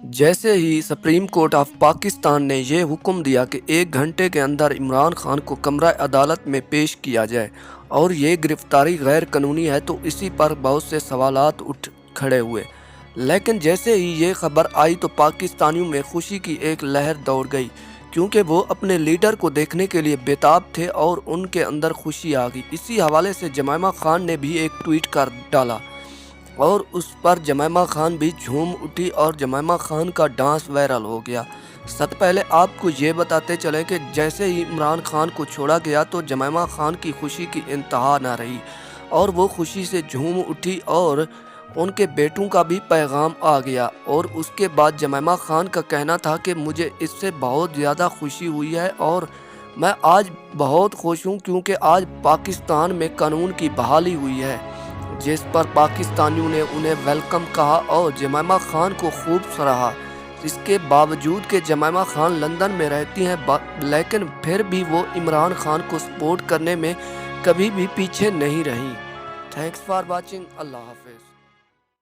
جیسے ہی supreme court of Pakistan نے یہ حکم دیا کہ 1 گھنٹے کے اندر عمران خان کو کمرہ عدالت میں پیش کیا جائے اور یہ گرفتاری غیر قانونی ہے، تو اسی پر بہت سے سوالات اٹھ کھڑے ہوئے۔ لیکن جیسے ہی یہ خبر آئی تو پاکستانیوں میں خوشی کی ایک لہر دوڑ گئی، کیونکہ وہ اپنے لیڈر کو دیکھنے کے لیے بےتاب تھے اور ان کے اندر خوشی آ گئی۔ اسی حوالے سے جمائمہ خان نے بھی ایک ٹویٹ کر ڈالا اور اس پر جمائمہ خان بھی جھوم اٹھی اور جمائمہ خان کا ڈانس وائرل ہو گیا۔ سب پہلے آپ کو یہ بتاتے چلیں کہ جیسے ہی عمران خان کو چھوڑا گیا تو جمائمہ خان کی خوشی کی انتہا نہ رہی اور وہ خوشی سے جھوم اٹھی اور ان کے بیٹوں کا بھی پیغام آ گیا۔ اور اس کے بعد جمائمہ خان کا کہنا تھا کہ مجھے اس سے بہت زیادہ خوشی ہوئی ہے اور میں آج بہت خوش ہوں، کیونکہ آج پاکستان میں قانون کی بحالی ہوئی ہے، جس پر پاکستانیوں نے انہیں ویلکم کہا اور جمائمہ خان کو خوب سراہا۔ اس کے باوجود کہ جمائمہ خان لندن میں رہتی ہیں، لیکن پھر بھی وہ عمران خان کو سپورٹ کرنے میں کبھی بھی پیچھے نہیں رہیں۔ Thanks for watching. اللہ حافظ۔